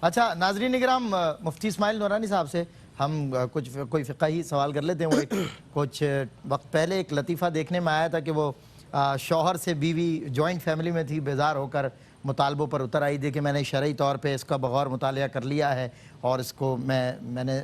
اچھا ناظرین اکرام، مفتی اسماعیل نورانی صاحب سے ہم کوئی فقہی سوال کر لیتے ہیں. وہ کچھ وقت پہلے ایک لطیفہ دیکھنے میں آیا تھا کہ وہ شوہر سے بیوی جوائنٹ فیملی میں تھی، بیزار ہو کر مطالبوں پر اتر آئی تھی کہ میں نے شرعی طور پہ اس کا بغور مطالعہ کر لیا ہے اور اس کو میں نے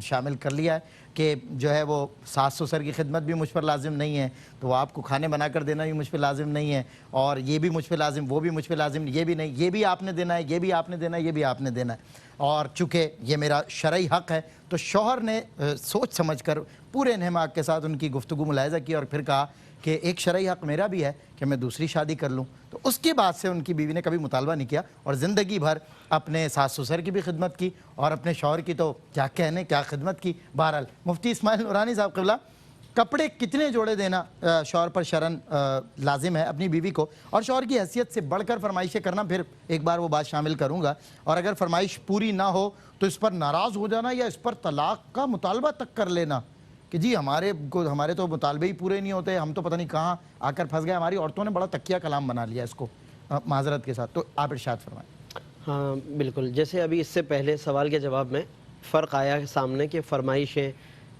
شامل کر لیا ہے کہ جو ہے وہ ساس سسر کی خدمت بھی مجھ پر لازم نہیں ہے، تو وہ آپ کو کھانے بنا کر دینا بھی مجھ پہ لازم نہیں ہے، اور یہ بھی مجھ پہ لازم، وہ بھی مجھ پہ لازم، یہ بھی نہیں، یہ بھی آپ نے دینا ہے، یہ بھی آپ نے دینا ہے، یہ بھی آپ نے دینا ہے، اور چونکہ یہ میرا شرعی حق ہے. تو شوہر نے سوچ سمجھ کر پورے انہماک کے ساتھ ان کی گفتگو ملاحظہ کی اور پھر کہا کہ ایک شرعی حق میرا بھی ہے کہ میں دوسری شادی کر لوں. تو اس کے بعد سے ان کی بیوی نے کبھی مطالبہ نہیں کیا اور زندگی بھر اپنے ساس سسر کی بھی خدمت کی اور اپنے شوہر کی تو کیا کہنے کیا خدمت کی. بہرحال مفتی اسماعیل نورانی صاحب قبلہ، کپڑے کتنے جوڑے دینا شوہر پر شرعاً لازم ہے اپنی بیوی کو، اور شوہر کی حیثیت سے بڑھ کر فرمائشیں کرنا، پھر ایک بار وہ بات شامل کروں گا، اور اگر فرمائش پوری نہ ہو تو اس پر ناراض ہو جانا یا اس پر طلاق کا مطالبہ تک کر لینا کہ جی ہمارے تو مطالبے ہی پورے نہیں ہوتے، ہم تو پتہ نہیں کہاں آ کر پھنس گئے، ہماری عورتوں نے بڑا تکیہ کلام بنا لیا اس کو معذرت کے ساتھ. تو آپ ارشاد فرمائیں. ہاں بالکل، جیسے ابھی اس سے پہلے سوال کے جواب میں فرق آیا ہے سامنے کہ فرمائشیں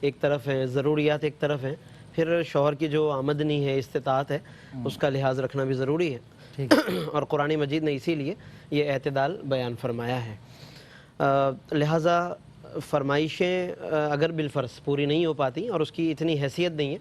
ایک طرف ہیں، ضروریات ایک طرف ہیں، پھر شوہر کی جو آمدنی ہے، استطاعت ہے، اس کا لحاظ رکھنا بھی ضروری ہے. اور قرآن مجید نے اسی لیے یہ اعتدال بیان فرمایا ہے. لہٰذا فرمائشیں اگر بالفرض پوری نہیں ہو پاتی اور اس کی اتنی حیثیت نہیں ہے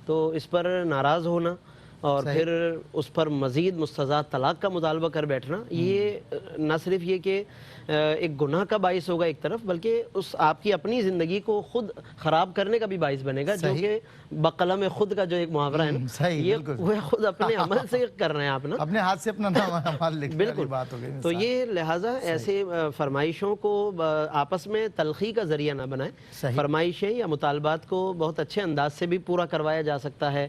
تو اس پر ناراض ہونا اور پھر اس پر مزید مستزاد طلاق کا مطالبہ کر بیٹھنا، یہ نہ صرف یہ کہ ایک گناہ کا باعث ہوگا ایک طرف، بلکہ اس آپ کی اپنی زندگی کو خود خراب کرنے کا بھی باعث بنے گا، جو کہ بقلم خود کا جو ایک محاورہ ہے نا، یہ وہ خود اپنے عمل سے کر رہے ہیں آپ نا، اپنے ہاتھ سے اپنا نام لکھنے والی بات ہو گئی. تو یہ لہٰذا ایسے فرمائشوں کو آپس میں تلخی کا ذریعہ نہ بنائیں. فرمائشیں یا مطالبات کو بہت اچھے انداز سے بھی پورا کروایا جا سکتا ہے،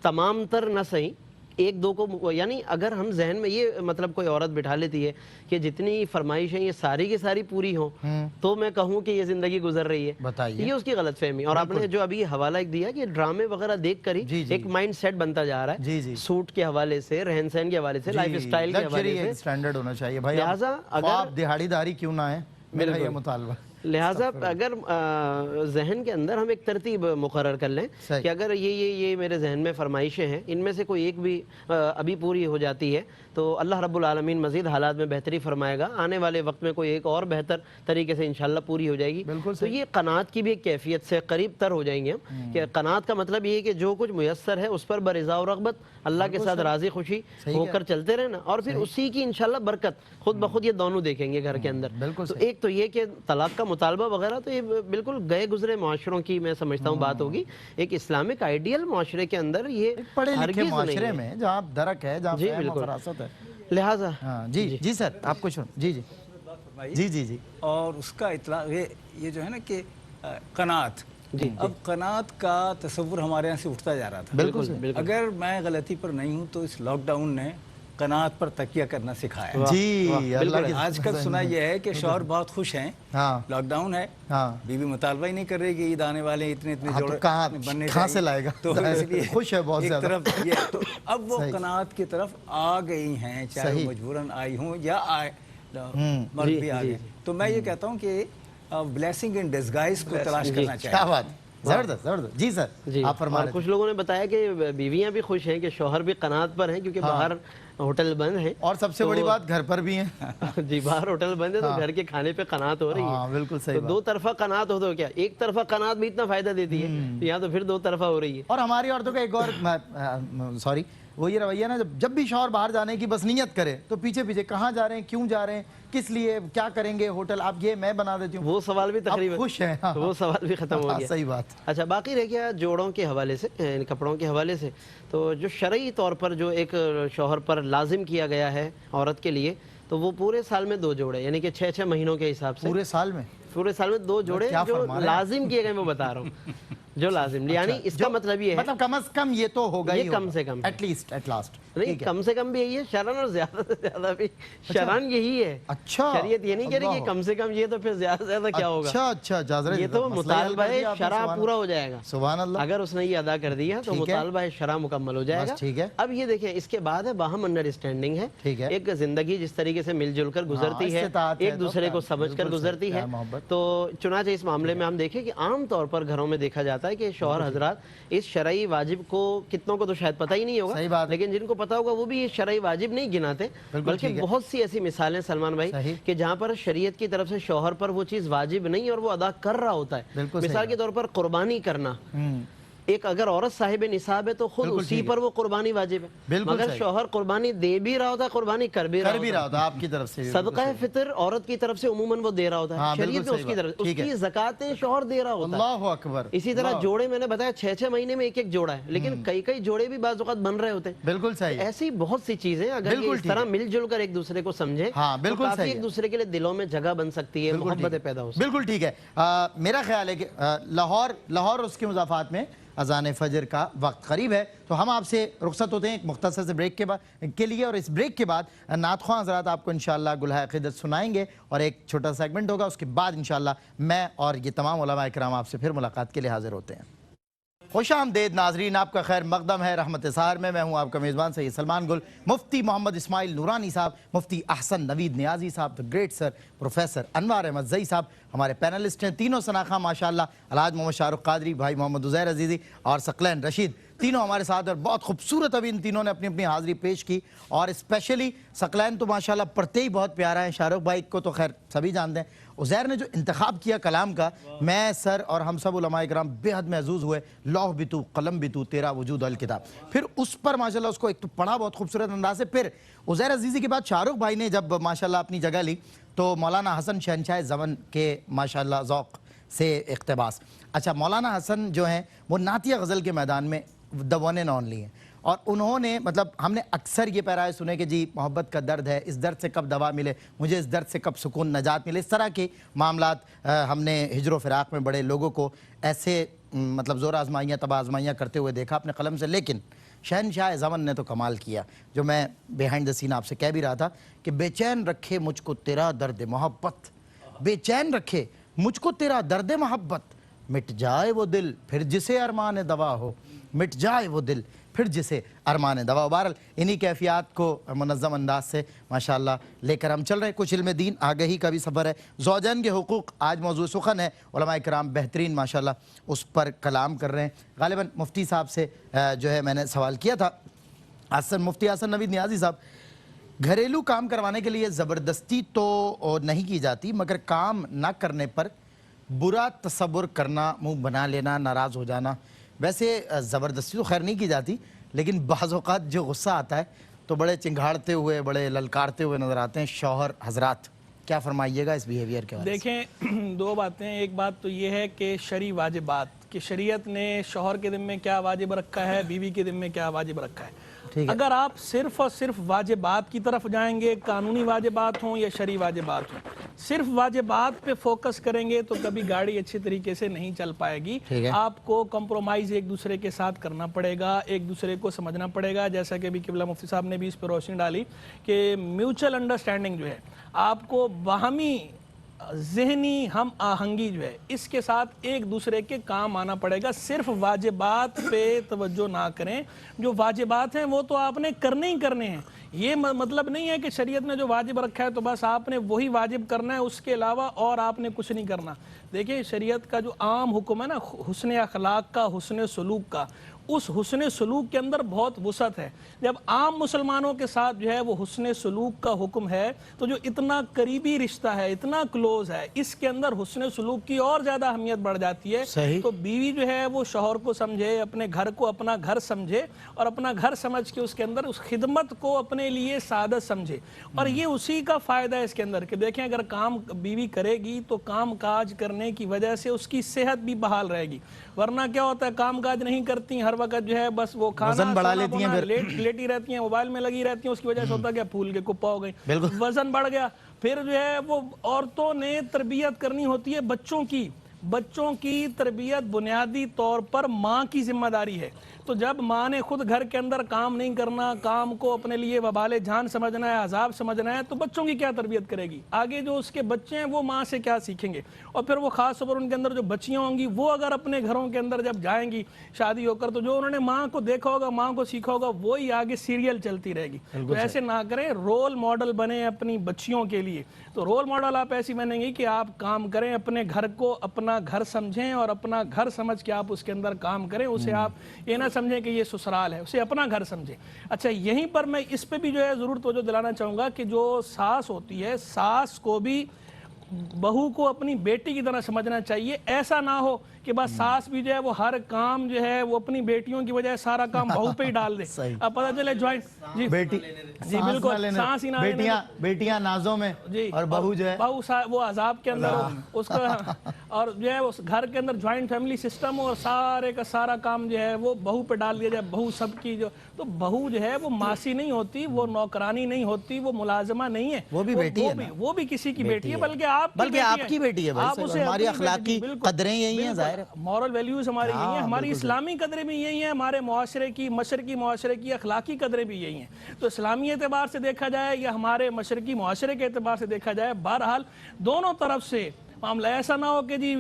تمام تر نہ صحیح، ایک دو کو، یعنی اگر ہم ذہن میں یہ مطلب کوئی عورت بٹھا لیتی ہے کہ جتنی فرمائشیں یہ ساری کی ساری پوری ہوں تو میں کہوں کہ یہ زندگی گزر رہی ہے، یہ اس کی غلط فہمی. اور آپ نے جو ابھی حوالہ ایک دیا کہ ڈرامے وغیرہ دیکھ کر ہی ایک مائنڈ سیٹ بنتا جا رہا ہے، سوٹ کے حوالے سے، رہن سہن کے حوالے سے، لائف اسٹائل کے حوالے سے، اسٹینڈرڈ ہونا چاہیے بھائی، لہٰذا اگر دہاڑی داری کیوں نہ ہے میرا یہ مطالبہ. لہٰذا اگر ذہن کے اندر ہم ایک ترتیب مقرر کر لیں کہ اگر یہ میرے ذہن میں فرمائشیں ہیں، ان میں سے کوئی ایک بھی ابھی پوری ہو جاتی ہے تو اللہ رب العالمین مزید حالات میں بہتری فرمائے گا، آنے والے وقت میں کوئی ایک اور بہتر طریقے سے انشاءاللہ پوری ہو جائے گی. تو یہ قناعت کی بھی ایک کیفیت سے قریب تر ہو جائیں گے ہم، کہ قناعت کا مطلب یہ ہے کہ جو کچھ میسر ہے اس پر برضا و رغبت اللہ کے ساتھ راضی خوشی ہو کر چلتے رہنا، اور پھر اسی کی انشاءاللہ برکت خود بخود یہ دونوں دیکھیں گے گھر کے اندر. تو ایک تو یہ کہ طلاق کا مطالبہ وغیرہ تو یہ بالکل گئے گزرے معاشروں کی میں سمجھتا ہوں بات ہوگی. ایک اسلامک آئیڈیل معاشرے کے اندر یہ پڑھے لکھے معاشرے میں جہاں درک ہے، جہاں فہم و فراست ہے، لہٰذا جی سر آپ کچھ جی اور اس کا اطلاع یہ جو ہے نا کہ قناعت، اب قناعت کا تصور ہمارے یہاں سے اٹھتا جا رہا تھا. بالکل. اگر میں غلطی پر نہیں ہوں تو اس لاک ڈاؤن نے قناعت پر تکیہ کرنا سکھایا. جی آج کل سنا یہ ہے کہ شوہر بہت خوش ہیں، لاک ڈاؤن ہے، بیوی مطالبہ ہی نہیں کر رہی کہ عید آنے والے اتنے جوڑے بننے کہاں سے لائے گا، تو اس لیے خوش ہے بہت زیادہ. تو اب وہ قناعت کی طرف آ گئی ہیں، چاہے مجبوراً آئی ہوں یا مرد بھی آ گئے. تو میں یہ کہتا ہوں کہ بلیسنگ ان ڈسگائز کو تلاش کرنا چاہیے. کیا بات، زبردست. جی سر آپ فرما رہے ہیں. کچھ لوگوں نے بتایا کہ بیویاں بھی خوش ہیں کہ شوہر بھی قناعت پر ہیں کیونکہ باہر ہوٹل بند ہیں، اور سب سے بڑی بات گھر پر بھی ہیں. جی باہر ہوٹل بند ہے تو گھر کے کھانے پہ قناعت ہو رہی ہے. بالکل صحیح. دو طرفہ قناعت ہو تو کیا ایک طرفہ قناعت بھی اتنا فائدہ دیتی ہے، یہاں تو پھر دو طرفہ ہو رہی ہے. اور ہماری عورتوں کا ایک اور وہ یہ رویہ نا، جب بھی شوہر باہر جانے کی بس نیت کرے تو پیچھے کہاں جا رہے ہیں، کیوں جا رہے ہیں، کس لیے، کیا کریں گے، ہوٹل آپ یہ میں بنا دیتی ہوں، وہ سوال بھی تقریباً خوش ہیں، وہ سوال بھی ختم ہو گیا. صحیح بات. اچھا باقی رہ گیا جوڑوں کے حوالے سے، کپڑوں کے حوالے سے، تو جو شرعی طور پر جو ایک شوہر پر لازم کیا گیا ہے عورت کے لیے، تو وہ پورے سال میں 2 جوڑے، یعنی کہ 6 مہینوں کے حساب سے پورے سال میں 2 جوڑے جو لازم کیے گئے، میں بتا رہا ہوں جو لازم، یعنی اس کا مطلب یہ ہے کم از کم یہ تو ہوگا ہی، کم سے کم ایٹ لیسٹ ایٹ لاسٹ نہیں کم سے کم بھی یہی ہے شرعن، اور زیادہ سے زیادہ بھی شرعن یہی ہے. اچھا شریعت یہ نہیں کہہ رہی کہ کم سے کم یہ تو پھر زیادہ سے زیادہ کیا ہوگا. اچھا اچھا یہ تو مطالبہ شرع پورا ہو جائے گا. سبحان اللہ. اگر اس نے یہ ادا کر دیا تو مطالبہ شرع مکمل ہو جائے گا. ٹھیک ہے. اب یہ دیکھیں اس کے بعد ہے باہم انڈرسٹینڈنگ ہے. ٹھیک ہے. ایک زندگی جس طریقے سے مل جل کر گزرتی ہے، ایک دوسرے کو سمجھ کر گزرتی ہے. تو چنانچہ اس معاملے میں ہم دیکھیں کہ عام طور پر گھروں میں دیکھا جاتا ہے کہ شوہر حضرات اس شرعی واجب کو، کتنوں کو تو شاید پتہ ہی نہیں ہوگا، لیکن جن کو پتہ ہوگا وہ بھی یہ شرعی واجب نہیں گناتے، بلکہ بہت سی ایسی مثالیں سلمان بھائی کہ جہاں پر شریعت کی طرف سے شوہر پر وہ چیز واجب نہیں اور وہ ادا کر رہا ہوتا ہے. مثال کے طور پر قربانی کرنا. ایک اگر عورت صاحب نصاب ہے تو خود اسی پر وہ قربانی واجب ہے، مگر شوہر قربانی دے بھی رہا ہوتا ہے، قربانی کر بھی رہا ہوتا ہے. آپ کی طرف سے صدقہ فطر عورت کی طرف سے عموماً وہ دے رہا ہوتا ہے، شریعت میں اس کی طرف، اس کی زکاتیں شوہر دے رہا ہوتا ہے. اللہ اکبر. اسی طرح جوڑے میں نے بتایا 6 مہینے میں ایک جوڑا ہے، لیکن کئی جوڑے بھی بعض اوقات بن رہے ہوتے ہیں. بالکل صحیح. ایسی بہت سی چیزیں اگر یہ اس طرح مل جل کر ایک دوسرے کو سمجھیں تو کافی ایک دوسرے کے لیے دلوں میں جگہ بن سکتی ہے، محبتیں پیدا ہو سکتی ہیں. بالکل ٹھیک ہے. میرا خیال ہے کہ لاہور اس کے مضافات میں اذان فجر کا وقت قریب ہے، تو ہم آپ سے رخصت ہوتے ہیں ایک مختصر سے بریک کے لیے، اور اس بریک کے بعد نعت خواں حضرات آپ کو انشاءاللہ گلہائے عقیدت سنائیں گے اور ایک چھوٹا سیگمنٹ ہوگا. اس کے بعد انشاءاللہ میں اور یہ تمام علماء اکرام آپ سے پھر ملاقات کے لیے حاضر ہوتے ہیں. خوش آمدید ناظرین، آپ کا خیر مقدم ہے رحمت سحر میں. میں ہوں آپ کا میزبان سید سلمان گل. مفتی محمد اسماعیل نورانی صاحب، مفتی احسن نوید نیازی صاحب، the great sir پروفیسر انوار احمد زئی صاحب ہمارے پینلسٹ ہیں. تینوں شناخواں ماشاءاللہ، الحاج محمد شاہ رخ قادری، بھائی محمد عزیر عزیزی اور ثقلین رشید، تینوں ہمارے ساتھ، اور بہت خوبصورت ابھی ان تینوں نے اپنی اپنی حاضری پیش کی. اور اسپیشلی ثقلین تو ماشاءاللہ پڑھتے ہی بہت پیارا ہے. شاہ رخ بھائی کو تو خیر سبھی جانتے ہیں. عزیر نے جو انتخاب کیا کلام کا، میں سر اور ہم سب علماء کرام بے حد محظوظ ہوئے. لوح بھی تو قلم بھی تو تیرا وجود الکتاب. پھر اس پر ماشاءاللہ اس کو ایک تو پڑھا بہت خوبصورت انداز سے. پھر عزیر عزیزی کے بعد شاہ رخ بھائی نے جب ماشاءاللہ اپنی جگہ لی تو مولانا حسن شہنشاہ زمن کے ماشاءاللہ ذوق سے اقتباس. اچھا، مولانا حسن جو ہیں وہ نعتیہ غزل کے میدان میں the one and only ہیں، اور انہوں نے مطلب ہم نے اکثر یہ پیرائے سنے کہ جی محبت کا درد ہے، اس درد سے کب دوا ملے، مجھے اس درد سے کب سکون نجات ملے. اس طرح کے معاملات ہم نے ہجر و فراق میں بڑے لوگوں کو ایسے مطلب زور آزمائیاں تباہ آزمائیاں کرتے ہوئے دیکھا اپنے قلم سے. لیکن شہنشاہ زمن نے تو کمال کیا، جو میں بیہائنڈ دا سین آپ سے کہہ بھی رہا تھا کہ بے چین رکھے مجھ کو تیرا درد محبت، بے چین رکھے مجھ کو تیرا درد محبت، مٹ جائے وہ دل پھر جسے ارمان دوا ہو، مٹ جائے وہ دل پھر جسے ارمان دوا ہو. بہرحال انہی کیفیات کو منظم انداز سے ماشاءاللہ لے کر ہم چل رہے ہیں. کچھ علم دین آگہی کا بھی سفر ہے. زوجین کے حقوق آج موضوع سخن ہے، علماء کرام بہترین ماشاءاللہ اس پر کلام کر رہے ہیں. غالباً مفتی صاحب سے جو ہے میں نے سوال کیا تھا، مفتی احسن نوید نیازی صاحب، گھریلو کام کروانے کے لیے زبردستی تو نہیں کی جاتی، مگر کام نہ کرنے پر برا تصور کرنا، منہ بنا لینا، ناراض ہو جانا. ویسے زبردستی تو خیر نہیں کی جاتی، لیکن بعض اوقات جو غصہ آتا ہے تو بڑے چنگھاڑتے ہوئے، بڑے للکارتے ہوئے نظر آتے ہیں شوہر حضرات. کیا فرمائیے گا اس بیہیویئر کے بارے میں؟ دیکھیں، دو باتیں. ایک بات تو یہ ہے کہ شرعی واجبات، کہ شریعت نے شوہر کے ذمہ کیا واجب رکھا ہے، بیوی کے ذمہ کیا واجب رکھا ہے. اگر آپ صرف اور صرف واجبات کی طرف جائیں گے، قانونی واجبات ہوں یا شرعی واجبات ہوں، صرف واجبات پہ فوکس کریں گے تو کبھی گاڑی اچھی طریقے سے نہیں چل پائے گی. آپ کو کمپرومائز ایک دوسرے کے ساتھ کرنا پڑے گا، ایک دوسرے کو سمجھنا پڑے گا. جیسا کہ ابھی قبلہ مفتی صاحب نے بھی اس پہ روشنی ڈالی کہ میوچل انڈرسٹینڈنگ جو ہے، آپ کو باہمی ذہنی ہم آہنگی جو ہے، اس کے ساتھ ایک دوسرے کے کام آنا پڑے گا. صرف واجبات پہ توجہ نہ کریں. جو واجبات ہیں وہ تو آپ نے کرنے ہی کرنے ہیں. یہ مطلب نہیں ہے کہ شریعت نے جو واجب رکھا ہے تو بس آپ نے وہی واجب کرنا ہے، اس کے علاوہ اور آپ نے کچھ نہیں کرنا. دیکھیں، شریعت کا جو عام حکم ہے نا، حسن اخلاق کا، حسن سلوک کا، اس حسن سلوک کے اندر بہت وسعت ہے. جب عام مسلمانوں کے ساتھ جو ہے وہ حسن سلوک کا حکم ہے تو جو اتنا قریبی رشتہ ہے، اتنا کلوز ہے، اس کے اندر حسن سلوک کی اور زیادہ اہمیت بڑھ جاتی ہے. تو بیوی جو ہے وہ شوہر کو سمجھے، اپنے گھر کو اپنا گھر سمجھے، اور اپنا گھر سمجھ کے اس کے اندر اس خدمت کو اپنے لیے سعادت سمجھے. اور یہ اسی کا فائدہ ہے اس کے اندر کہ دیکھیں، اگر کام بیوی کرے گی تو کام کاج کرنے کی وجہ سے اس کی صحت بھی بحال رہے گی. ورنہ کیا ہوتا ہے، کام کاج نہیں کرتی، ہر وقت جو ہے بس وہ کھانا بڑھا لیتی ہیں، لیٹی رہتی ہیں، موبائل میں لگی رہتی ہیں. اس کی وجہ سے ہوتا ہے کہ پھول کے کپا ہو گئی، وزن بڑھ گیا. پھر جو ہے وہ عورتوں نے تربیت کرنی ہوتی ہے بچوں کی. बच्चों की तरबियत बुनियादी तौर पर माँ की जिम्मेदारी है। तो जब माँ ने खुद घर के अंदर काम नहीं करना, काम को अपने लिए वबाले जान समझना है, अजाब समझना है, तो बच्चों की क्या तरबियत करेगी? आगे जो उसके बच्चे हैं वो माँ से क्या सीखेंगे? और फिर वो खास तौर पर उनके अंदर जो बच्चियाँ होंगी वो अगर अपने घरों के अंदर जब जाएंगी शादी होकर, तो जो उन्होंने माँ को देखा होगा, माँ को सीखा होगा, वही आगे सीरियल चलती रहेगी। तो ऐसे ना करें, रोल मॉडल बने अपनी बच्चियों के लिए। तो रोल मॉडल आप ऐसी बनेंगे कि आप काम करें, अपने घर को अपना घर समझें और अपना घर समझ के आप उसके अंदर काम करें। उसे आप ये ना समझें कि ये ससुराल है, उसे अपना घर समझें। अच्छा, यहीं पर मैं इस पे भी जो है ज़रूर तवज्जो दिलाना चाहूँगा कि जो सास होती है, सास को भी बहू को अपनी बेटी की तरह समझना चाहिए। ऐसा ना हो कि बस सास भी जो है वो हर काम जो है वो अपनी बेटियों की वजह सारा काम बहू पे ही डाल दे। अब पता चले ज्वाइंट जी बेटी जी बिल्कुल सांस ही ना लेने दे। बेटियां नाजों में जी, और बहू जो है वो अजाब के अंदर हो उसका, और जो है उस घर के अंदर ज्वाइंट फैमिली सिस्टम हो और सारे का सारा काम जो है वो बहू पे डाल दिया जाए। बहू सबकी जो, तो बहू जो है वो मासी नहीं होती, वो नौकरानी नहीं होती, वो मुलाजमा नहीं है, वो भी बेटी है ना। वो भी किसी की बेटी है, बल्कि आपकी बेटी है। आप उसे हमारी अखलाकी कदरें यही हैं, जाहिर है मॉरल वैल्यूज हमारी यही हैं, हमारी इस्लामी कदरें भी यही हैं, हमारे मुआशरे की मशरकी मुआशरे की अखलाकी कदरें भी यही हैं। तो इस्लामी एतबार से देखा जाए या हमारे मशरकी मुआशरे के एतबार से देखा जाए, बहरहाल दोनों तरफ से मामला ऐसा ना हो कि जी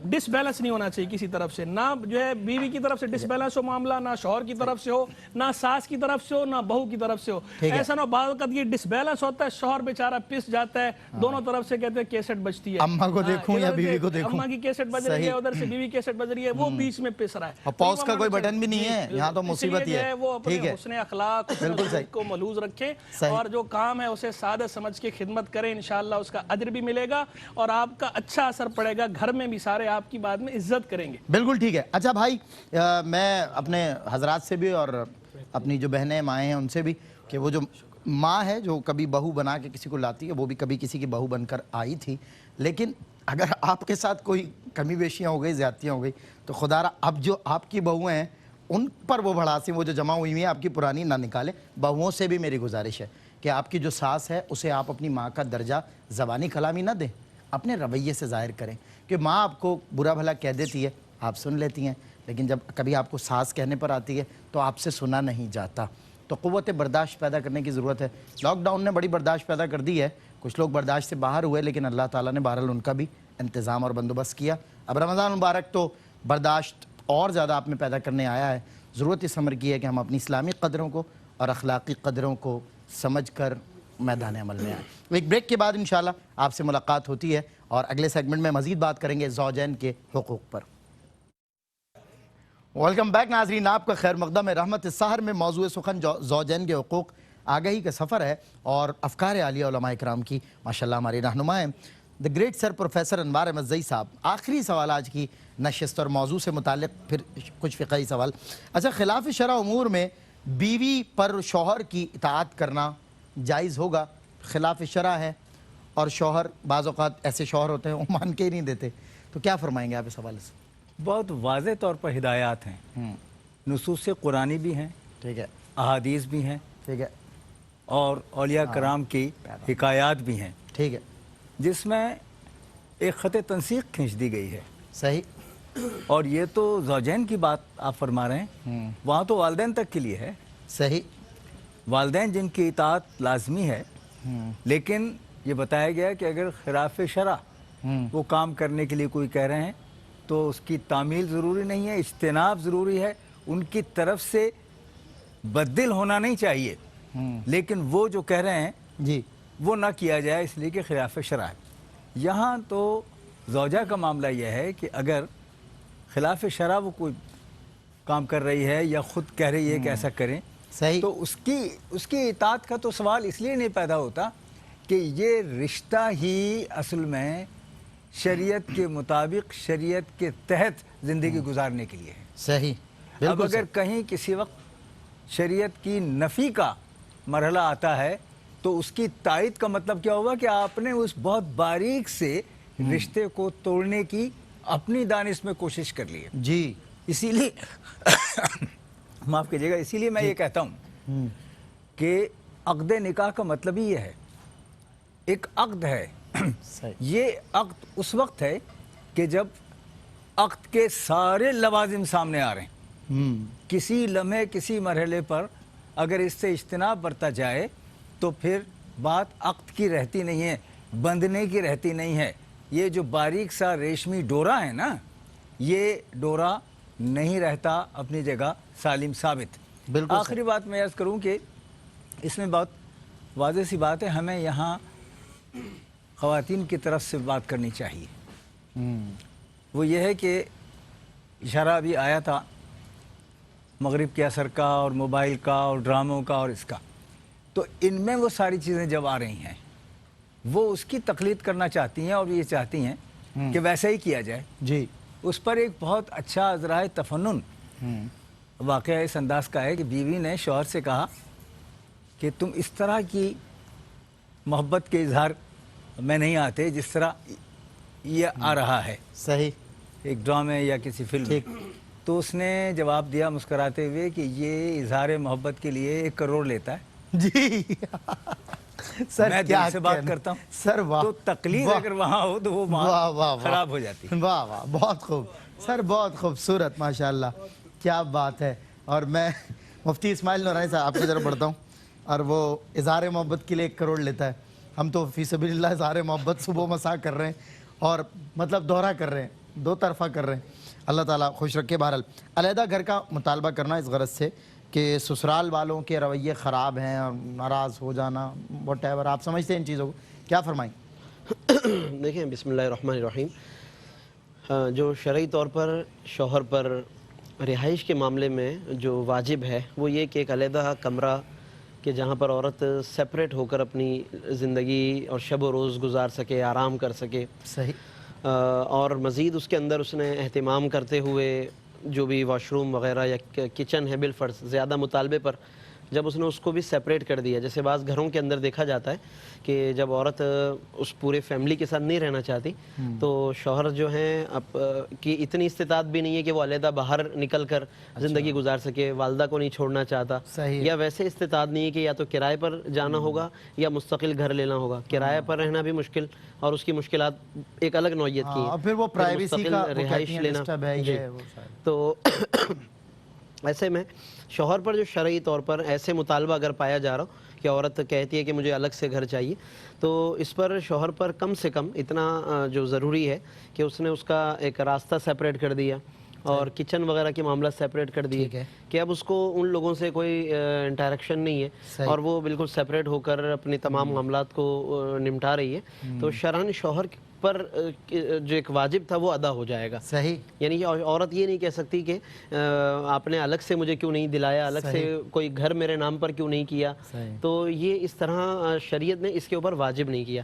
डिसबैलेंस नहीं होना चाहिए किसी तरफ से, ना जो है बीवी की तरफ से डिसबैलेंस हो मामला, ना शौहर की तरफ से हो, ना सास की तरफ से हो, ना बहू की तरफ से हो। ऐसा ना बाद वक्त ये डिसबैलेंस होता है, शौहर बेचारा पिस जाता है, दोनों तरफ से कहते हैं कैसेट बजती है, अम्मा को देखूं या बीवी को देखूं, अम्मा की कैसेट बज रही है, उधर से बीवी कैसेट बज रही है, वो बीच में पिस रहा है। और पॉज का कोई बटन भी नहीं है यहाँ, तो मुसीबत ये है। वो अपने हुस्न अखलाक को मलूज रखें और जो काम है उसे सादा समझ के खिदमत करें, इंशाअल्लाह उसका अजर भी मिलेगा और आपका अच्छा असर पड़ेगा, घर में भी सारे आपकी बात में इज्जत करेंगे। बिल्कुल ठीक है। अच्छा भाई, मैं अपने हजरात से भी और अपनी जो बहनें माएँ हैं उनसे भी, कि वो जो माँ है जो कभी बहू बना के किसी को लाती है, वो भी कभी किसी की बहू बनकर आई थी, लेकिन अगर आपके साथ कोई कमी बेशियाँ हो गई, ज़्यादतियाँ हो गई, तो खुदारा अब जो आपकी बहुएँ हैं उन पर वो भड़ासी वो जो जमा हुई हुई है आपकी पुरानी ना निकालें। बहुओं से भी मेरी गुजारिश है कि आपकी जो सास है उसे आप अपनी माँ का दर्जा ज़बानी कलामी ना दें, अपने रवैये से ज़ाहिर करें। कि माँ आपको बुरा भला कह देती है, आप सुन लेती हैं, लेकिन जब कभी आपको सास कहने पर आती है तो आपसे सुना नहीं जाता। तो क़ुव्वत बर्दाश्त पैदा करने की ज़रूरत है। लॉकडाउन ने बड़ी बर्दाश्त पैदा कर दी है, कुछ लोग बर्दाश्त से बाहर हुए, लेकिन अल्लाह ताला ने बहरहाल उनका भी इंतज़ाम और बंदोबस्त किया। अब रमज़ान मुबारक तो बर्दाश्त और ज़्यादा आप में पैदा करने आया है। ज़रूरत इस अमर की है कि हम अपनी इस्लामी क़दरों को और अखलाक़ी क़दरों को समझ कर मैदान अमल में आए। एक ब्रेक के बाद इंशाल्लाह आपसे मुलाकात होती है और अगले सेगमेंट में मज़ीद बात करेंगे ज़ौजैन के हुकूक़ पर। वेलकम बैक नाज़रीन, आपका खैर मक़दम है। रहमत सहर में मौज़ूए सुखन ज़ौजैन के हुकूक़ आगही का सफ़र है और अफ़कार आलिया उलमा इकराम की माशाअल्लाह हमारी रहनुमा हैं the great sir professor Anwar Ahmad ज़ई साहब। आखिरी सवाल आज की नशिस्त और मौजू से मुताल्लिक़ फिर कुछ फ़िक़ही सवाल। अच्छा, खिलाफ़ शरअ उमूर में बीवी पर शौहर की इताअत करना जायज़ होगा? खिलाफ़ शरअ है और शौहर बाज़ औक़ात ऐसे शौहर होते हैं वो मान के ही नहीं देते, तो क्या फरमाएंगे आप इस हवाले से? बहुत वाज़े तौर पर हिदायत हैं, नुसूस कुरानी भी हैं, ठीक है, अहादीस भी हैं, ठीक है, और औलिया कराम की हिकायात भी हैं, ठीक है, जिसमें एक ख़त तंसीख खींच दी गई है। सही। और ये तो ज़ौजैन की बात आप फरमा रहे हैं, वहाँ तो वालिदैन तक के लिए है। सही। वालिदैन जिनकी इताअत लाजमी है, लेकिन ये बताया गया कि अगर खिलाफ शरअ वो काम करने के लिए कोई कह रहे हैं तो उसकी तामील ज़रूरी नहीं है, इज्तिनाब ज़रूरी है, उनकी तरफ से बददिल होना नहीं चाहिए, लेकिन वो जो कह रहे हैं जी वो ना किया जाए, इसलिए कि खिलाफ शरअ है। यहाँ तो ज़ौजा का मामला यह है कि अगर खिलाफ शरअ वो कोई काम कर रही है या ख़ुद कह रही है कि ऐसा करें, सही, तो उसकी इताअत का तो सवाल इसलिए नहीं पैदा होता कि ये रिश्ता ही असल में शरीयत के मुताबिक, शरीयत के तहत ज़िंदगी गुजारने के लिए है। सही। अब अगर कहीं किसी वक्त शरीयत की नफ़ी का मरहला आता है तो उसकी तायद का मतलब क्या होगा कि आपने उस बहुत बारीक से रिश्ते को तोड़ने की अपनी दानिश में कोशिश कर ली है। जी, इसीलिए माफ़ कीजिएगा, इसीलिए मैं ये कहता हूँ कि अक़्द निकाह का मतलब ही ये है, एक अक़्द है। ये अक़्द उस वक्त है कि जब عقد کے سارے لوازم سامنے آ رہے ہیں. کسی لمحے کسی مرحلے پر اگر اس سے اجتناب برتا جائے تو پھر بات عقد کی رہتی نہیں ہے, بندھنے کی رہتی نہیں ہے. یہ جو باریک سا ریشمی ڈورا ہے نا, یہ ڈورا نہیں رہتا اپنی جگہ سالم ثابت. بالکل. آخری بات میں عرض کروں کہ اس میں بہت واضح سی بات ہے, ہمیں یہاں خواتین کی طرف سے بات کرنی چاہیے. وہ یہ ہے کہ اشارہ ابھی آیا تھا مغرب کے اثر کا اور موبائل کا اور ڈراموں کا اور اس کا, تو ان میں وہ ساری چیزیں جب آ رہی ہیں وہ اس کی تقلید کرنا چاہتی ہیں اور یہ چاہتی ہیں کہ ویسا ہی کیا جائے. جی. اس پر ایک بہت اچھا ذرائع تفنن واقعہ اس انداز کا ہے کہ بیوی نے شوہر سے کہا کہ تم اس طرح کی محبت کے اظہار میں نہیں آتے جس طرح یہ آ رہا ہے صحیح. ایک ڈرامے یا کسی فلم میں. تو اس نے جواب دیا مسکراتے ہوئے کہ یہ اظہار محبت کے لیے 1 کروڑ لیتا ہے. جی. سر میں کیا دل سے بات کرتا ہوں. سر واہ. تو تقلید اگر وہاں ہو تو وہ واہ واہ خراب ہو جاتی ہے. واہ واہ, بہت خوب سر, بہت خوبصورت, ماشاءاللہ, کیا بات ہے. اور میں مفتی اسماعیل نورانی صاحب آپ کی طرف بڑھتا ہوں, اور وہ اظہار محبت کے لیے 1 کروڑ لیتا ہے. ہم تو فی سبیل اللہ اظہار محبت صبح مساء کر رہے ہیں اور مطلب دوہرا کر رہے ہیں, 2 طرفہ کر رہے ہیں. اللہ تعالیٰ خوش رکھے. بہرحال علیحدہ گھر کا مطالبہ کرنا اس غرض سے کہ سسرال والوں کے رویے خراب ہیں اور ناراض ہو جانا واٹ ایور, آپ سمجھتے ہیں ان چیزوں کو, کیا فرمائیں؟ دیکھیں بسم اللہ الرحمن الرحیم, جو شرعی طور پر شوہر پر رہائش کے معاملے میں جو واجب ہے وہ یہ کہ ایک علیحدہ کمرہ کہ جہاں پر عورت سیپریٹ ہو کر اپنی زندگی اور شب و روز گزار سکے, آرام کر سکے. صحیح. اور مزید اس کے اندر اس نے اہتمام کرتے ہوئے جو بھی واش روم وغیرہ یا کچن ہے بالفرض زیادہ مطالبے پر جب اس نے اس کو بھی سیپریٹ کر دیا. جیسے بعض گھروں کے اندر دیکھا جاتا ہے کہ جب عورت اس پورے فیملی کے ساتھ نہیں رہنا چاہتی تو شوہر جو ہیں اب کی اتنی استطاعت بھی نہیں ہے کہ وہ علیحدہ باہر نکل کر زندگی گزار سکے, والدہ کو نہیں چھوڑنا چاہتا, یا ویسے استطاعت نہیں ہے کہ یا تو کرائے پر جانا ہوگا یا مستقل گھر لینا ہوگا. کرائے پر رہنا بھی مشکل اور اس کی مشکلات ایک الگ نوعیت کی ہیں. اور پھر وہ پرائیویسی کا رہائش لینا. تو ایسے میں شوہر پر جو شرعی طور پر ایسے مطالبہ اگر پایا جا رہا ہو کہ عورت کہتی ہے کہ مجھے الگ سے گھر چاہیے, تو اس پر شوہر پر کم سے کم اتنا جو ضروری ہے کہ اس نے اس کا ایک راستہ سیپریٹ کر دیا اور کچن وغیرہ کے معاملہ سیپریٹ کر دیے کہ اب اس کو ان لوگوں سے کوئی انٹریکشن نہیں ہے اور وہ بالکل سیپریٹ ہو کر اپنے تمام معاملات کو نمٹا رہی ہے. تو شرعاً شوہر پر جو ایک واجب تھا وہ ادا ہو جائے گا. صحیح. یعنی عورت یہ نہیں کہہ سکتی کہ آپ نے الگ سے مجھے کیوں نہیں دلایا, الگ سے کوئی گھر میرے نام پر کیوں نہیں کیا. تو یہ اس طرح شریعت نے اس کے اوپر واجب نہیں کیا.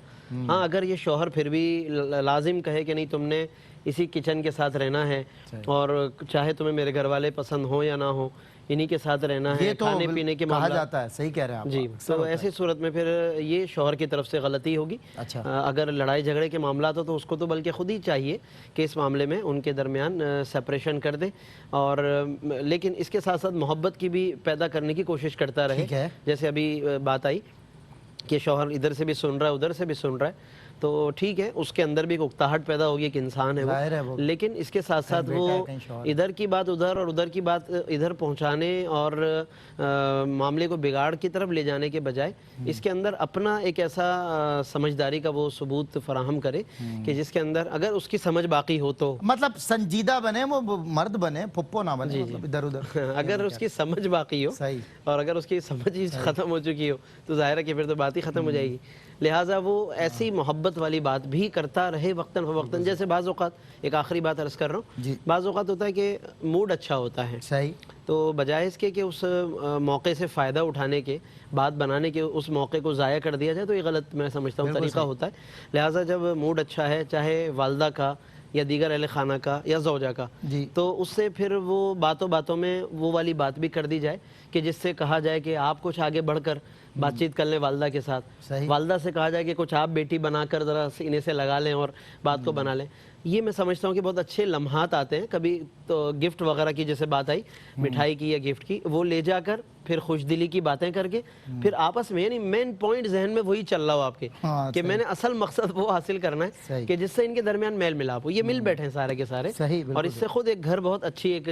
ہاں اگر یہ شوہر پھر بھی لازم کہے کہ نہیں تم نے اسی کچن کے ساتھ رہنا ہے اور چاہے تمہیں میرے گھر والے پسند ہوں یا نہ ہوں انہی کے ساتھ رہنا ہے, کھانے پینے کے کہا جاتا ہے. صحیح کہہ رہے ہیں آپ. جی, تو ایسی صورت میں پھر یہ شوہر کی طرف سے غلطی ہوگی. اگر لڑائی جھگڑے کے معاملات ہو تو اس کو تو بلکہ خود ہی چاہیے کہ اس معاملے میں ان کے درمیان سیپریشن کر دے, اور لیکن اس کے ساتھ ساتھ محبت کی بھی پیدا کرنے کی کوشش کرتا رہے. جیسے ابھی بات آئی کہ شوہر ادھر سے بھی سن رہا ہے ادھر سے بھی سن رہا ہے, تو ٹھیک ہے اس کے اندر بھی ایک اکتاہٹ پیدا ہوگی, ایک انسان ہے وہ, لیکن اس کے ساتھ ساتھ وہ ادھر کی بات ادھر اور ادھر کی بات ادھر پہنچانے اور معاملے کو بگاڑ کی طرف لے جانے کے بجائے اس کے اندر اپنا ایک ایسا سمجھداری کا وہ ثبوت فراہم کرے کہ جس کے اندر اگر اس کی سمجھ باقی ہو تو مطلب سنجیدہ بنے, وہ مرد بنے, پھپھو نہ بنے, ادھر ادھر. اگر اس کی سمجھ باقی ہو اور اگر اس کی سمجھ ہی ختم ہو چکی ہو تو ظاہر ہے کہ پھر تو بات ہی ختم ہو جائے گی. لہٰذا وہ ایسی محبت والی بات بھی کرتا رہے وقتاً فوقتاً. جیسے بعض اوقات, ایک آخری بات عرض کر رہا ہوں, بعض اوقات ہوتا ہے کہ موڈ اچھا ہوتا ہے, تو بجائے اس کے کہ اس موقع سے فائدہ اٹھانے کے, بات بنانے کے اس موقع کو ضائع کر دیا جائے, تو یہ غلط میں سمجھتا ہوں طریقہ ہوتا ہے. لہٰذا جب موڈ اچھا ہے, چاہے والدہ کا یا دیگر اہل خانہ کا یا زوجہ کا, تو اس سے پھر وہ باتوں باتوں میں وہ والی بات بھی کر دی جائے کہ جس سے کہا جائے کہ آپ کچھ آگے بڑھ کر बातचीत कर लें वालदा के साथ, सही। वालदा से कहा जाए कि कुछ आप बेटी बनाकर ज़रा सीने से लगा लें और बात को बना लें। ये मैं समझता हूँ कि बहुत अच्छे लम्हात आते हैं। कभी तो गिफ्ट वगैरह की जैसे बात आई, मिठाई की या गिफ्ट की, वो ले जाकर फिर खुशदिली की बातें करके फिर आपस में, यानी मेन पॉइंट जहन में वही चल रहा हो आपके हाँ, कि मैंने असल मकसद वो हासिल करना है सही। कि जिससे इनके दरमियान मेल मिलाप हो। ये मिल बैठे हैं सारे के सारे, सही, बिल्कुल और इससे खुद एक घर बहुत अच्छी एक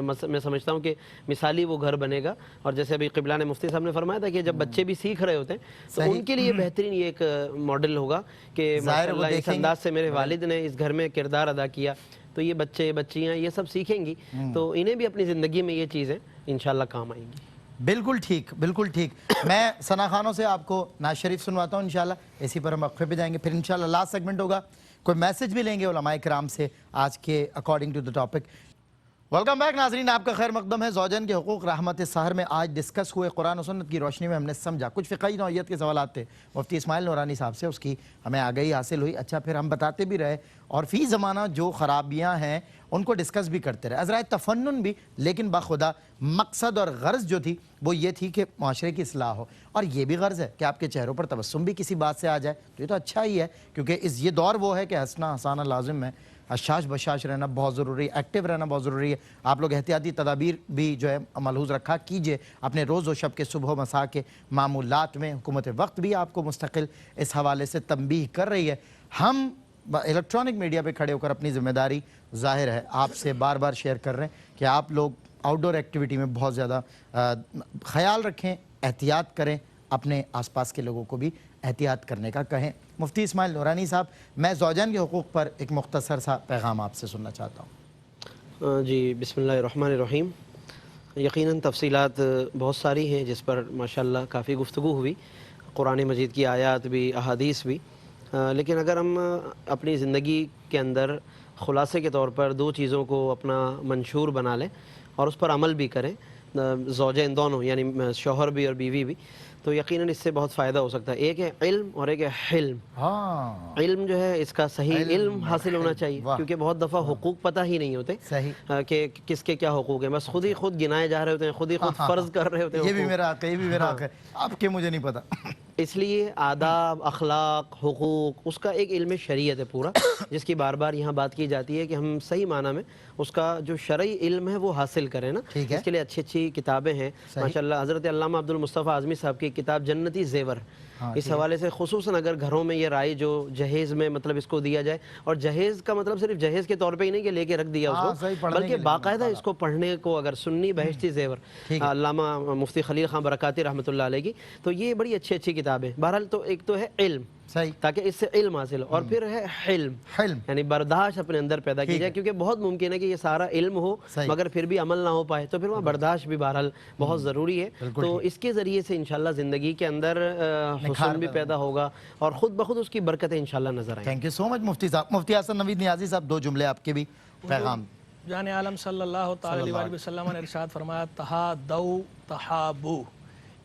मैं समझता हूँ कि मिसाली वो घर बनेगा। और जैसे अभी क़िबला ने मुफ्ती साहब ने फरमाया था कि जब बच्चे भी सीख रहे होते हैं तो सही। उनके लिए बेहतरीन ये एक मॉडल होगा कि ज़ाहिर वो माशाअल्लाह इस देखेंगे। अंदाज से मेरे वालिद ने इस घर में किरदार अदा किया, तो ये बच्चे बच्चियाँ ये सब सीखेंगी, तो इन्हें भी अपनी ज़िंदगी में ये चीज़ें इंशाल्लाह काम आएंगी। बिल्कुल ठीक, बिल्कुल ठीक। मैं सना खानों से आपको नाज शरीफ सुनवाता हूँ इंशाल्लाह, इसी पर हम वक्फे पे जाएंगे, फिर इंशाल्लाह लास्ट सेगमेंट होगा, कोई मैसेज भी लेंगे उलमाए किराम से आज के according to the topic. Welcome back नाजरीन, आपका खैर मकदम है। ज़ौजैन के हुकूक रहमत सहर में आज डिस्कस हुए। कुरान और सुन्नत की रोशनी में हमने समझा कुछ फ़िक़ही नौइयत के सवाल थे मुफ्ती इस्माइल नूरानी साहब से, उसकी हमें आगाही हासिल हुई। अच्छा, फिर हम बताते भी रहे और फ़ी ज़माना जो ख़राबियाँ हैं उनको डिस्कस भी करते रहे, अज़राए तफन्नुन भी, लेकिन बाखुदा मकसद और गर्ज़ जो थी वो ये थी कि माशरे की इस्लाह हो। और ये भी गर्ज़ है कि आपके चेहरों पर तबस्सुम भी किसी बात से आ जाए, तो ये तो अच्छा ही है, क्योंकि ये दौर वो है कि हंसना हंसाना लाजिम है, हशाश बशाश रहना बहुत ज़रूरी है, एक्टिव रहना बहुत ज़रूरी है। आप लोग एहतियाती तदाबीर भी जो है मलहूज़ रखा कीजिए अपने रोज़ व शब के सुबह मसा के मामूलात में। हुकूमत वक्त भी आपको मुस्तकिल इस हवाले से तंबीह कर रही है। हम इलेक्ट्रॉनिक मीडिया पे खड़े होकर अपनी ज़िम्मेदारी ज़ाहिर है आपसे बार बार शेयर कर रहे हैं कि आप लोग आउटडोर एक्टिविटी में बहुत ज़्यादा ख़याल रखें, एहतियात करें, अपने आसपास के लोगों को भी एहतियात करने का कहें। मुफ्ती इस्माइल नूरानी साहब, मैं ज़ौजान के हुकूक़ पर एक मुख्तसर सा पैगाम आपसे सुनना चाहता हूँ। जी, बिस्मिल्लाहिर्रहमानिर्रहीम। यकीनन तफसीलात बहुत सारी हैं जिस पर माशाअल्लाह काफ़ी गुफ्तगू हुई, कुरान मजीद की आयात भी, अहादीस भी, लेकिन अगर हम अपनी ज़िंदगी के अंदर ख़ुलासे के तौर पर दो चीज़ों को अपना मंशूर बना लें और उस पर अमल भी करें, ज़ौजैन दोनों यानी शौहर भी और बीवी भी, तो यकीनन इससे बहुत फ़ायदा हो सकता है। एक है इल्म और एक है हिल्म। हाँ, इल्म जो है इसका सही इल्म हासिल होना चाहिए, क्योंकि बहुत दफ़ा हुकूक पता ही नहीं होते सही। कि किसके क्या हुकूक है, बस खुद गिनाए जा रहे होते हैं, खुद ही खुद फ़र्ज़ कर रहे होते हैं। ये भी मेरा हक़ है, ये भी मेरा हक़ है, आपके मुझे नहीं पता। इसलिए आदाब, अखलाक, हुकूक, उसका एक इल्म शरीयत है पूरा, जिसकी बार बार यहाँ बात की जाती है कि हम सही माना में उसका जो शरई इल्म है वो हासिल करें ना। ठीक है। इसके लिए अच्छी अच्छी किताबें हैं माशाअल्लाह। हज़रत अल्लामा अब्दुल मुस्तफ़ा आज़मी साहब की किताब जन्नती ज़ेवर, इस हवाले से खुसूसन अगर घरों में ये राय जो जहेज़ में मतलब इसको दिया जाए, और जहेज़ का मतलब सिर्फ जहेज़ के तौर पे ही नहीं कि लेके रख दिया उसको, बल्कि बाकायदा इसको पढ़ने को अगर सुन्नी बहिश्ती ज़ेवर अल्लामा मुफ्ती खलील खां बरकाती रहमतुल्लाह अलैह की, तो ये बड़ी अच्छी अच्छी किताबें। बहरहाल तो एक तो है इल्म, सही, ताकि इससे इल्म हासिल हो, और फिर है हिल्म, यानी बर्दाश्त अपने अंदर पैदा की जाए, क्योंकि बहुत मुमकिन है कि ये सारा इल्म हो मगर फिर भी अमल ना हो पाए, तो फिर वहाँ बर्दाश्त भी बहरहाल बहुत ज़रूरी है। तो इसके ज़रिए से इंशाल्लाह ज़िंदगी के अंदर हुस्न भी पैदा होगा और ख़ुद ब खुद उसकी बरकतें इंशाल्लाह नज़र आएंगी। थैंक यू सो मच मुफ्ती साहब। मुफ्ती हसन नवीद नियाज़ी साहब, दो जुमले आपके भी पैगाम। जाने आलम सल्लल्लाहु तआला अलैहि वसल्लम ने इरशाद फरमाया, तहादौ तहाबू,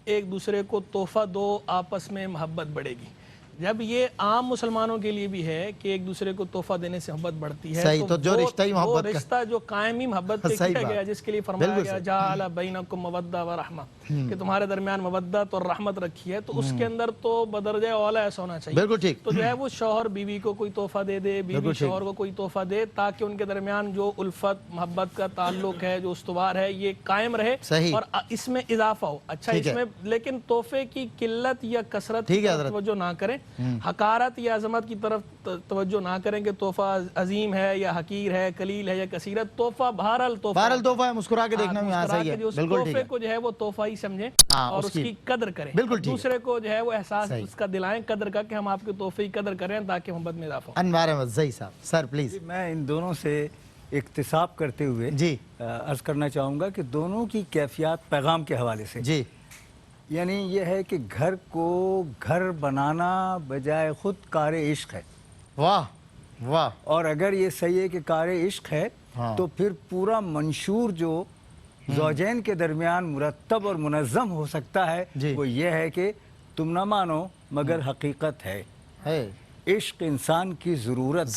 एक दूसरे को तोहफा दो, आपस में मोहब्बत बढ़ेगी। जब ये आम मुसलमानों के लिए भी है कि एक दूसरे को तोहफा देने से मोहब्बत बढ़ती है, सही, तो जो रिश्ता ही मोहब्बत का, रिश्ता जो कायम ही मोहब्बत पे सही किया बात। गया, जिसके लिए फरमाया गया जाअला बैनकुम मवद्दा व रहमा, कि तुम्हारे दरमियान मवद्दत और रहमत रखी है, तो उसके अंदर तो बदरजा औला ऐसा होना चाहिए। बिल्कुल ठीक। तो जो है वो शौहर बीवी को कोई तोहफा दे दे, बीवी शौहर को कोई तोहफा दे, ताकि उनके दरमियान जो उल्फत मोहब्बत का ताल्लुक है, जो उस्तवार है, ये कायम रहे सही। और इसमें इजाफा हो। अच्छा, इसमें लेकिन तोहफे की किल्लत या कसरत की तरफ तवज्जो ना करें, हकारत या अजमत की तरफ तवज्जो ना करें कि तोहफा अजीम है या हकीर है, कलील है या कसीरत। तोहफा बहरहाल तोहफा है, मुस्कुरा के देखना भी यहाँ सही है। उस तोहफे को जो है वो तोहफा ही समझें और उसकी कदर करें। बिल्कुल ठीक। दूसरे को जो है वो एहसास उसका दिलाएं कदर का, कि हम आपके तोहफे की कदर करें ताकि मोहब्बत में इजाफा हो। अनवार अहमद ज़ई साहब, सर प्लीज। मैं इन दोनों से इख्तिसाब करते हुए जी अर्ज करना चाहूँगा कि दोनों की कैफियत पैगाम के हवाले से जी, यानी यह है कि घर को घर बनाना बजाय खुद कार इश्क है। वाह वाह। और अगर ये सही है कि कार इश्क है, हाँ। तो फिर पूरा मंशूर जो ज़ौजैन के दरमियान मुरत्तब और मुनज़्ज़म हो सकता है, वो ये है कि तुम ना मानो मगर हकीकत है। इश्क इंसान की ज़रूरत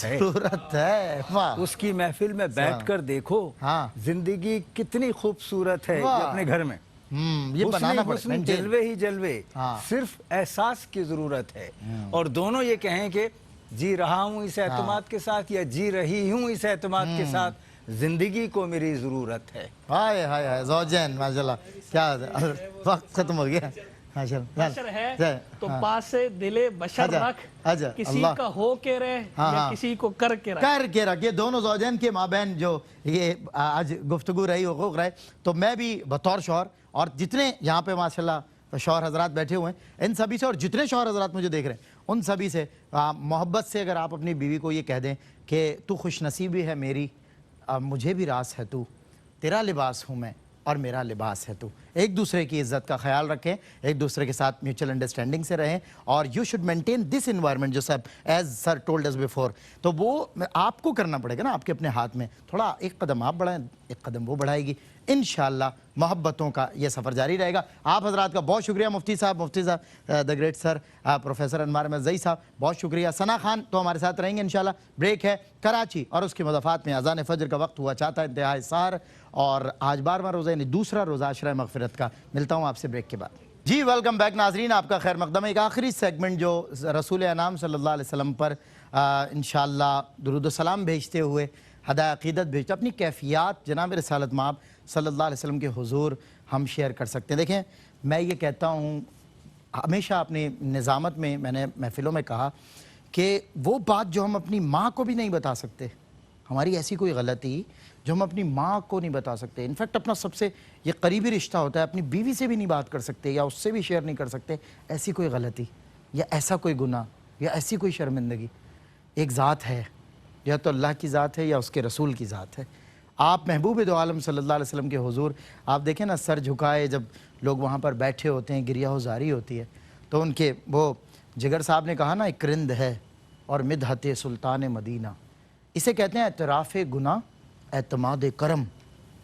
है। वाह। उसकी महफिल में बैठकर देखो, हाँ। जिंदगी कितनी खूबसूरत है ये अपने घर में। ये बनाना हुस्न पड़ेगा। जलवे ही जलवे, हाँ। सिर्फ एहसास की जरूरत है। और दोनों ये कहें कि जी रहा हूँ इस एतमाद के साथ या जी रही हूँ इस एतमाद के साथ, जिंदगी को मेरी जरूरत है। हाय हाय हाय ज़ौजैन माशाल्लाह, क्या वक्त खत्म हो गया माशाल्लाह। बशर है तो पास से दिले बशर अच्छा, रख, अच्छा, किसी अल्लाह। का हो के रहे हाँ, या हाँ। किसी को कर के रख। करके रखिए दोनों ज़ौजैन के माबैन जो ये आज गुफ्तगू रही हुकूक रहे। तो मैं भी बतौर शौहर और जितने यहाँ पे माशाल्लाह शौहर हजरात बैठे हुए हैं इन सभी से, और जितने शौहर हजरात मुझे देख रहे हैं उन सभी से मोहब्बत से अगर आप अपनी बीवी को ये कह दें कि तू खुश नसीबी है मेरी, मुझे भी रास है तू, तेरा लिबास हूँ मैं और मेरा लिबास है तू। एक दूसरे की इज्जत का ख्याल रखें, एक दूसरे के साथ म्यूचुअल अंडरस्टैंडिंग से रहें, और you should maintain this environment जो सब as sir told us before. तो वो आपको करना पड़ेगा ना, आपके अपने हाथ में। थोड़ा एक कदम आप बढ़ाएं, एक कदम वो बढ़ाएगी, इंशाल्लाह मोहब्बतों का ये सफ़र जारी रहेगा। आप हजरात का बहुत शुक्रिया, मुफ्ती साहब द ग्रेट सर प्रोफेसर अनवार मज़ई साहब, बहुत शुक्रिया। सना खान तो हमारे साथ रहेंगे इंशाल्लाह। ब्रेक है, कराची और उसके मुदाफ़ात में अज़ान फ़जर का वक्त हुआ चाहता है, इंतहाई सहर, और आज 12वां रोज़ा यानी दूसरा रोज़ा अशरा मग़फ़िरत का। मिलता हूँ आपसे ब्रेक के बाद। जी वेलकम बैक नाजरीन, आपका खैर मकदम। एक आखिरी सेगमेंट जो रसूल अनाम सल्लल्लाहु अलैहि वसल्लम पर इंशाअल्लाह दुरूद सलाम भेजते हुए हदाया अक़ीदत भेजते, अपनी कैफ़ियत जनाब रिसालत माब सल्लल्लाहु अलैहि वसल्लम के हुज़ूर हम शेयर कर सकते हैं। देखें, मैं ये कहता हूँ हमेशा अपनी निज़ामत में, मैंने महफ़िलों में कहा कि वो बात जो हम अपनी माँ को भी नहीं बता सकते, हमारी ऐसी कोई गलती जो हम अपनी माँ को नहीं बता सकते, इनफैक्ट अपना सबसे ये करीबी रिश्ता होता है, अपनी बीवी से भी नहीं बात कर सकते या उससे भी शेयर नहीं कर सकते, ऐसी कोई गलती या ऐसा कोई गुनाह या ऐसी कोई शर्मिंदगी, एक ज़ात है, या तो अल्लाह की ज़ात है या उसके रसूल की ज़ात है। आप महबूब दो आलम सल्लल्लाहु अलैहि वसल्लम के हुजूर, आप देखें ना, सर झुकाए जब लोग वहाँ पर बैठे होते हैं, गिरिया गुजारी होती है, तो उनके वो जिगर साहब ने कहा ना, एक रिंद है और मिदहत सुल्तान मदीना, इसे कहते हैं एतराफ़ गुनाह एतमाद करम,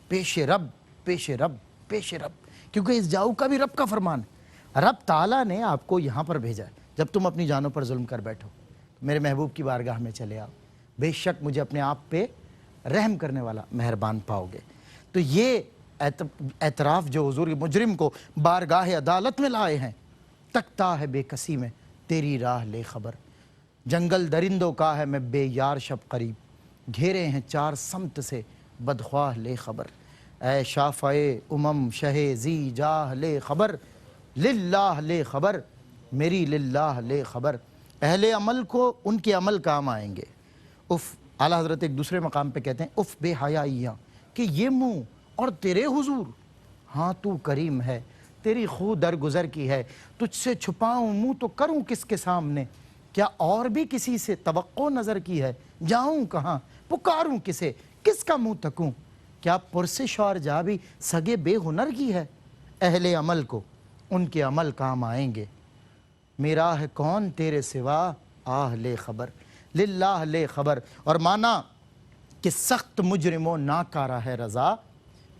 पेश रब पेश रब पेश रब, क्योंकि इस जाऊ का भी रब का फरमान है। रब ताला ने आपको यहाँ पर भेजा है, जब तुम अपनी जानों पर जुल्म कर बैठो तो मेरे महबूब की बारगाह में चले आओ, बेशक मुझे अपने आप पे रहम करने वाला मेहरबान पाओगे। तो ये एतराफ़ जो हुजूर के मुजरिम को बारगाह अदालत में लाए हैं, तकता है बेकसी में तेरी राह ले खबर, जंगल दरिंदों का है मैं बेयार शब करीब, घेरे हैं चार समत से बदख्वाह ले खबर, ऐ शाफ़े उमम शहे जी जाह ले खबर, लिल्लाह ले खबर मेरी लिल्लाह ले खबर, अहले अमल को उनके अमल काम आएंगे। उफ़, आला हज़रत एक दूसरे मकाम पे कहते हैं, उफ़ बेहयाइयाँ कि ये मुँह और तेरे हुजूर, हाँ तू करीम है, तेरी खू दरगुज़र की है, तुझसे छुपाऊँ मुँह तो करूँ किसके सामने, क्या और भी किसी से तवक्को नज़र की है, जाऊँ कहाँ पुकारूँ किसे, किसका मुँह तकूँ, क्या पुरसिश और जा भी सगे बेहुनर की है, अहले अमल को उनके अमल काम आएंगे, मेरा है कौन तेरे सिवा आह ले खबर, लिल्लाह ले खबर। और माना कि सख्त मुजरिमों नाकारा है रज़ा,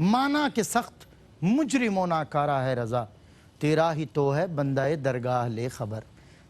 माना कि सख्त मुजरिमों नाकारा है रज़ा, तेरा ही तो है बंदाए दरगाह ले खबर,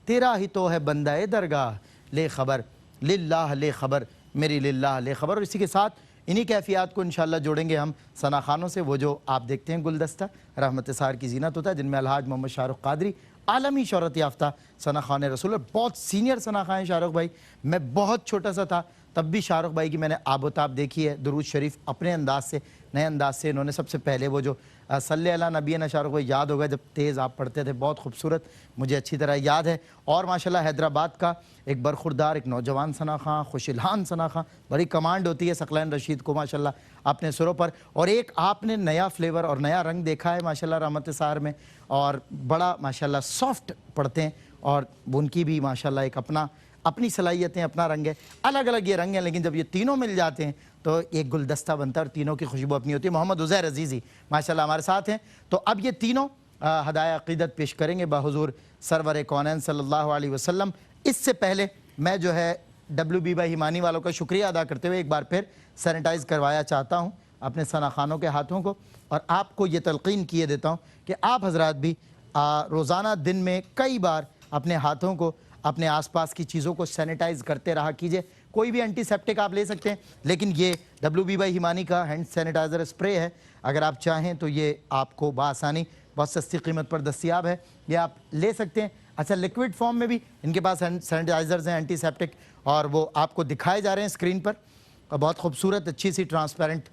तेरा ही तो है बंदाए दरगाह ले खबर, लिल्लाह ले खबर मेरी लिल्लाह ले खबर। और इसी के साथ इन्हीं कैफियत को इंशाअल्लाह जोड़ेंगे हम सना खानों से, वो जो आप देखते हैं गुलदस्ता रहमत सार की जीनत होता है, जिनमें अलहाज मोहम्मद शाहरुख कादरी आलमी शोहरत याफ्ता सना खान रसूल, बहुत सीनियर सना खान शाहरुख भाई। मैं बहुत छोटा सा था तब भी शाहरुख भाई की मैंने आबोताब देखी है, दुरूद शरीफ अपने अंदाज से, नए अंदाज से इन्होंने सबसे पहले वो जो सल्ले अला नबी ना, शाहरुख भाई याद होगा जब तेज़ आप पढ़ते थे, बहुत खूबसूरत, मुझे अच्छी तरह याद है। और माशाल्लाह हैदराबाद का एक बरखुरदार, एक नौजवान सना खां, खुशिलहान सना खां, बड़ी कमांड होती है सकलैन रशीद को माशाल्लाह अपने सुरों पर। और एक आपने नया फ्लेवर और नया रंग देखा है माशाल्लाह रहमत सार में, और बड़ा माशाल्लाह सॉफ्ट पढ़ते हैं, और उनकी भी माशाल्लाह एक अपनी सलाहियतें, अपना रंग है, अलग अलग ये रंग हैं, लेकिन जब ये तीनों मिल जाते हैं तो एक गुलदस्ता बनता है और तीनों की खुशबू अपनी होती है। मोहम्मद उज़ैर अजीज़ी माशाल्लाह हमारे साथ हैं। तो अब ये तीनों हदाया अक़ीदत पेश करेंगे बाहुज़ूर सरवर कौनैन सल्लल्लाहु अलैहि वसल्लम। इससे पहले मैं जो है WB भाई हिमानी वालों का शुक्रिया अदा करते हुए एक बार फिर सैनिटाइज़ करवाया चाहता हूँ अपने सना खानों के हाथों को, और आपको ये तलक़ीन किए देता हूँ कि आप हजरात भी रोज़ाना दिन में कई बार अपने हाथों को, अपने आसपास की चीज़ों को सैनिटाइज़ करते रहा कीजिए। कोई भी एंटीसेप्टिक आप ले सकते हैं, लेकिन ये WB बाई हिमानी का हैंड सैनिटाइज़र स्प्रे है। अगर आप चाहें तो ये आपको बआसानी बहुत सस्ती कीमत पर दस्तियाब है, ये आप ले सकते हैं। अच्छा, लिक्विड फॉर्म में भी इनके पास हैंड सैनिटाइज़र्स हैं एंटीसेप्टिक, और वो आपको दिखाए जा रहे हैं स्क्रीन पर, और बहुत खूबसूरत अच्छी सी ट्रांसपेरेंट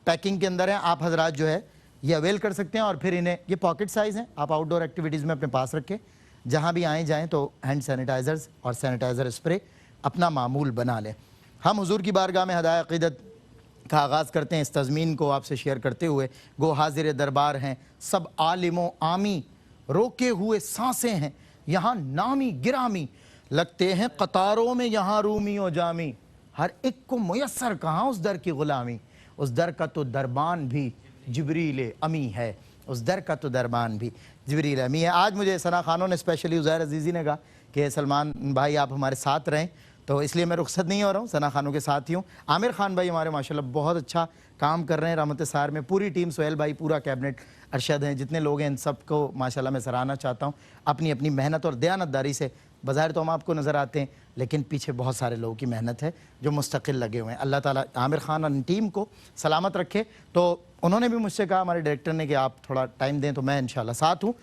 पैकिंग के अंदर है। आप हजरात जो है ये अवेल कर सकते हैं, और फिर इन्हें, ये पॉकेट साइज़ हैं, आप आउटडोर एक्टिविटीज़ में अपने पास रखें, जहाँ भी आए जाएँ तो हैंड सैनिटाइज़र्स और सैनिटाइज़र स्प्रे अपना मामूल बना लें। हम हुजूर की बारगाह में हदाया अक़ीदत का आगाज़ करते हैं इस तज़मीन को आपसे शेयर करते हुए। गो हाजिर दरबार हैं सब आलिमो आमी, रोके हुए सांसें हैं यहाँ नामी गिरामी, लगते हैं कतारों में यहाँ रूमी और जामी, हर एक को मुयस्सर कहाँ उस दर की ग़ुलामी, उस दर का तो दरबान भी जिब्रील अमी है, उस दर का तो दरबान भी जिब्रील अमी है। आज मुझे सना खानों ने स्पेशली उज़ैर अजीज़ी ने कहा कि सलमान भाई आप हमारे साथ रहें, तो इसलिए मैं रुखसत नहीं हो रहा हूँ, सना खानों के साथ ही हूँ। आमिर खान भाई हमारे माशाल्लाह बहुत अच्छा काम कर रहे हैं रहमत सार में, पूरी टीम, सोहेल भाई, पूरा कैबिनेट, अरशद हैं, जितने लोग हैं इन सब को माशाल्लाह मैं सराहना चाहता हूँ। अपनी अपनी मेहनत और दयानतदारी से बज़ाहिर तो हम आपको नज़र आते हैं, लेकिन पीछे बहुत सारे लोगों की मेहनत है जो मुस्तकिल लगे हुए हैं। अल्लाह ताला आमिर खान और टीम को सलामत रखे। तो उन्होंने भी मुझसे कहा, हमारे डायरेक्टर ने, कि आप थोड़ा टाइम दें, तो मैं इंशाल्लाह साथ हूँ।